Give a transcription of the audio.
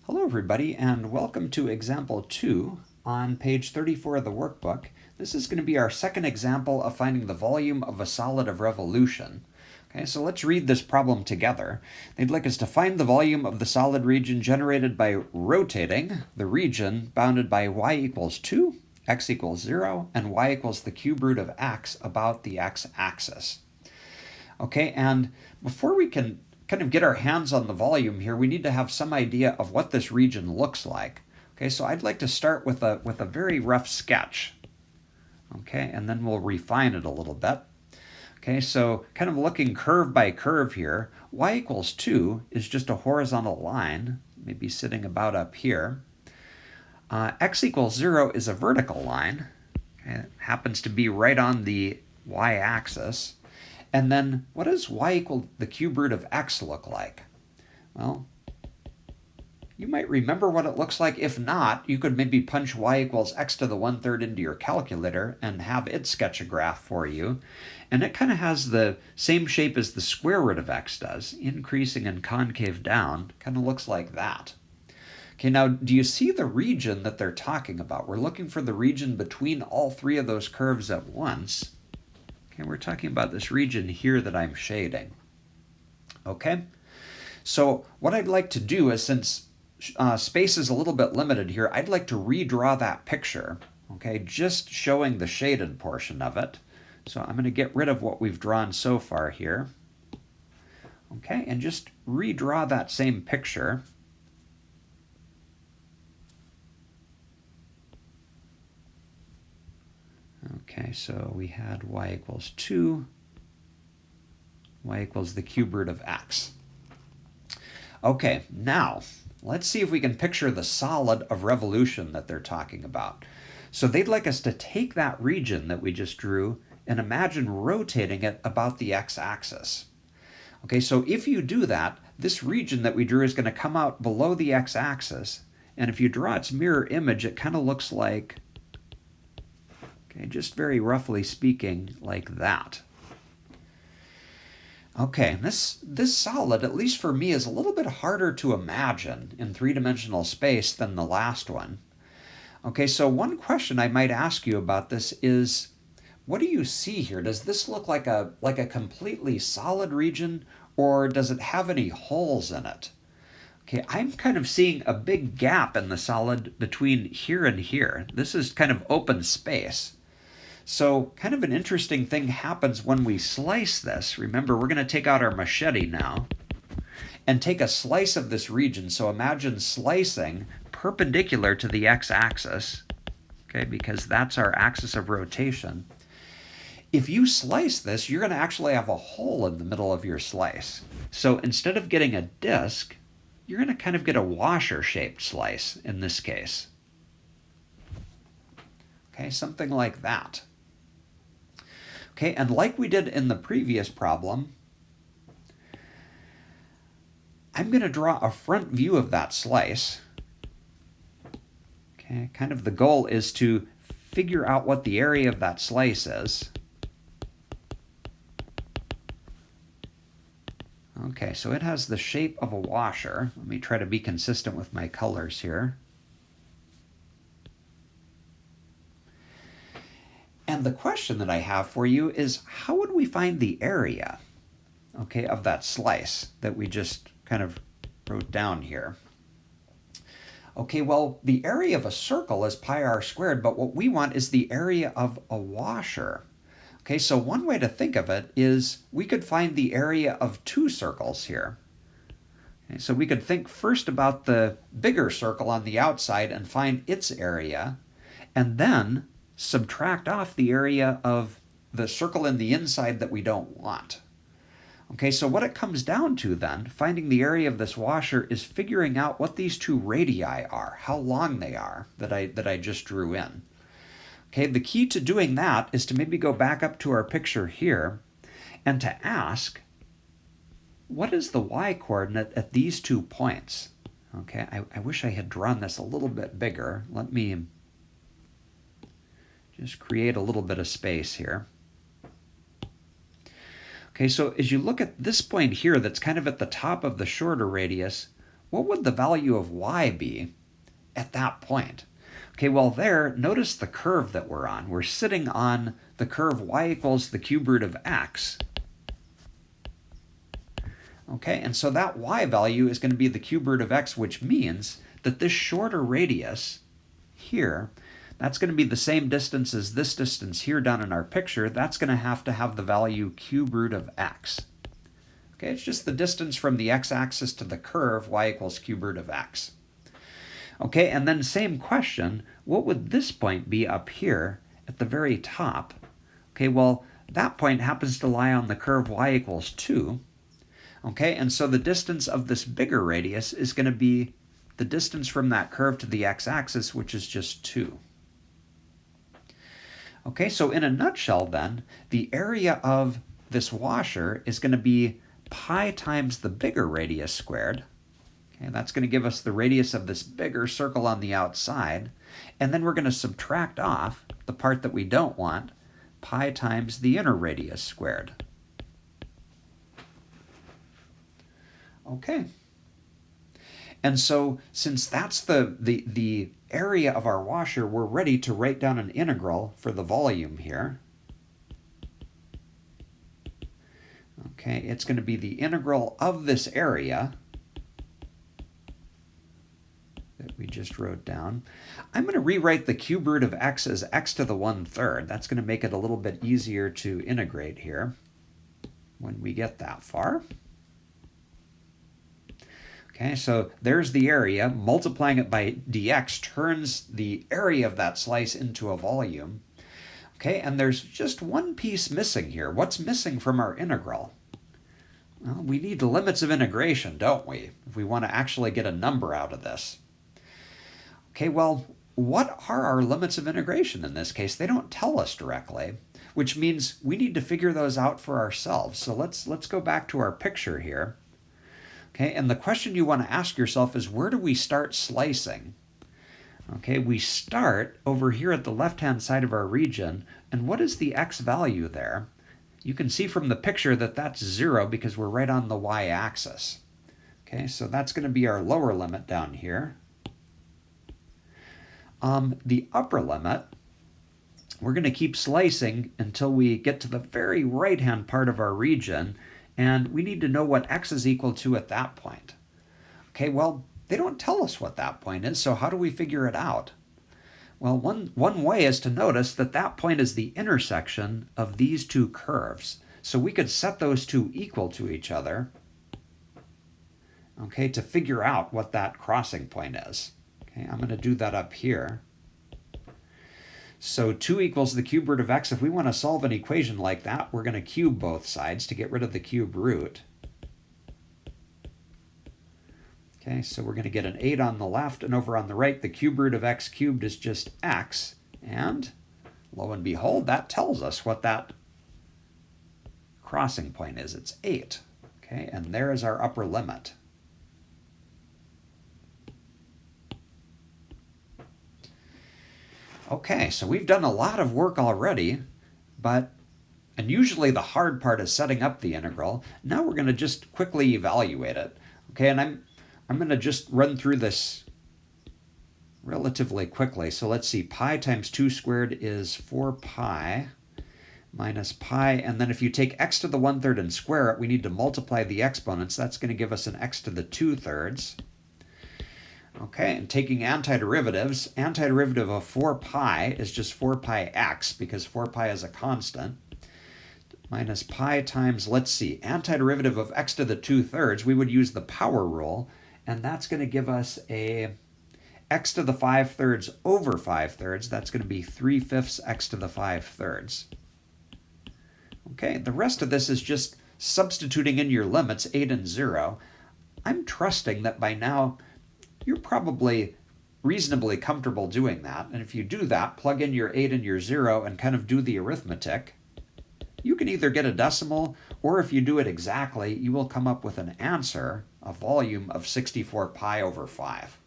Hello everybody, and welcome to example 2 on page 34 of the workbook. This is going to be our second example of finding the volume of a solid of revolution. Okay, so let's read this problem together. They'd like us to find the volume of the solid region generated by rotating the region bounded by y equals 2, x equals 0, and y equals the cube root of x about the x-axis. Okay, and before we can kind of get our hands on the volume here, we need to have some idea of what this region looks like. Okay, so I'd like to start with a very rough sketch. Okay, and then we'll refine it a little bit. Okay, so kind of looking curve by curve here, y equals 2 is just a horizontal line, maybe sitting about up here. X equals 0 is a vertical line. Okay, it happens to be right on the y-axis. And then what does y equal the cube root of x look like? Well, you might remember what it looks like. If not, you could maybe punch y equals x to the 1/3 into your calculator and have it sketch a graph for you. And it kind of has the same shape as the square root of x does, increasing and concave down. Kind of looks like that. Okay, now do you see the region that they're talking about? We're looking for the region between all three of those curves at once. Okay, we're talking about this region here that I'm shading. Okay, so what I'd like to do is, since space is a little bit limited here, I'd like to redraw that picture, okay, just showing the shaded portion of it. So I'm going to get rid of what we've drawn so far here. Okay, and just redraw that same picture. Okay, so we had y equals 2, y equals the cube root of x. Okay, now let's see if we can picture the solid of revolution that they're talking about. So they'd like us to take that region that we just drew and imagine rotating it about the x-axis. Okay, so if you do that, this region that we drew is going to come out below the x-axis, and if you draw its mirror image, it kind of looks like, okay, just very roughly speaking, like that. Okay, this solid, at least for me, is a little bit harder to imagine in three-dimensional space than the last one. Okay, so one question I might ask you about this is, what do you see here? Does this look like a completely solid region, or does it have any holes in it? Okay, I'm kind of seeing a big gap in the solid between here and here. This is kind of open space. So kind of an interesting thing happens when we slice this. Remember, we're going to take out our machete now and take a slice of this region. So imagine slicing perpendicular to the x-axis, okay, because that's our axis of rotation. If you slice this, you're going to actually have a hole in the middle of your slice. So instead of getting a disc, you're going to kind of get a washer-shaped slice in this case. Okay, something like that. Okay, and like we did in the previous problem, I'm going to draw a front view of that slice. Okay, kind of the goal is to figure out what the area of that slice is. Okay, so it has the shape of a washer. Let me try to be consistent with my colors here. And the question that I have for you is, how would we find the area, okay, of that slice that we just kind of wrote down here? Okay, well, the area of a circle is pi r squared, but what we want is the area of a washer. Okay, so one way to think of it is we could find the area of two circles here. Okay, so we could think first about the bigger circle on the outside and find its area, and then subtract off the area of the circle in the inside that we don't want. Okay, so what it comes down to then, finding the area of this washer, is figuring out what these two radii are, how long they are, that I just drew in. Okay, the key to doing that is to maybe go back up to our picture here and to ask, what is the y-coordinate at these 2 points? Okay, I wish I had drawn this a little bit bigger. Let me just create a little bit of space here. Okay, so as you look at this point here that's kind of at the top of the shorter radius, what would the value of y be at that point? Okay, well there, notice the curve that we're on. We're sitting on the curve y equals the cube root of x. Okay, and so that y value is going to be the cube root of x, which means that this shorter radius here, that's going to be the same distance as this distance here down in our picture. That's going to have the value cube root of x. Okay, it's just the distance from the x-axis to the curve y equals cube root of x. Okay, and then same question, what would this point be up here at the very top? Okay, well, that point happens to lie on the curve y equals 2. Okay, and so the distance of this bigger radius is going to be the distance from that curve to the x-axis, which is just 2. Okay, so in a nutshell then, the area of this washer is going to be pi times the bigger radius squared. Okay, that's going to give us the radius of this bigger circle on the outside. And then we're going to subtract off the part that we don't want, pi times the inner radius squared. Okay. And so since that's the area of our washer, we're ready to write down an integral for the volume here. Okay, it's going to be the integral of this area that we just wrote down. I'm going to rewrite the cube root of x as x to the 1/3. That's going to make it a little bit easier to integrate here when we get that far. Okay, so there's the area. Multiplying it by dx turns the area of that slice into a volume. Okay, and there's just one piece missing here. What's missing from our integral? Well, we need the limits of integration, don't we, if we want to actually get a number out of this. Okay, well, what are our limits of integration in this case? They don't tell us directly, which means we need to figure those out for ourselves. So let's go back to our picture here. Okay, and the question you want to ask yourself is, where do we start slicing? Okay, we start over here at the left-hand side of our region, and what is the x value there? You can see from the picture that that's 0 because we're right on the y-axis. Okay, so that's going to be our lower limit down here. The upper limit, we're going to keep slicing until we get to the very right-hand part of our region, and we need to know what x is equal to at that point. Okay, well, they don't tell us what that point is, so how do we figure it out? Well, one way is to notice that that point is the intersection of these two curves. So we could set those two equal to each other, okay, to figure out what that crossing point is. Okay, I'm going to do that up here. So 2 equals the cube root of x. If we want to solve an equation like that, we're going to cube both sides to get rid of the cube root. Okay, so we're going to get an 8 on the left, and over on the right, the cube root of x cubed is just x. And lo and behold, that tells us what that crossing point is. It's 8. Okay, and there is our upper limit. Okay, so we've done a lot of work already, and usually the hard part is setting up the integral. Now we're going to just quickly evaluate it. Okay, and I'm going to just run through this relatively quickly. So let's see, pi times 2 squared is 4 pi minus pi, and then if you take x to the 1/3 and square it, we need to multiply the exponents. That's going to give us an x to the 2/3. Okay, and taking antiderivatives, antiderivative of 4 pi is just 4 pi x, because 4 pi is a constant, minus pi times, let's see, antiderivative of x to the 2/3, we would use the power rule, and that's going to give us a x to the 5/3 over 5/3. That's going to be 3/5 x to the 5/3. Okay, the rest of this is just substituting in your limits, 8 and 0. I'm trusting that by now you're probably reasonably comfortable doing that. And if you do that, plug in your 8 and your 0 and kind of do the arithmetic, you can either get a decimal, or if you do it exactly, you will come up with an answer, a volume of 64 pi over 5.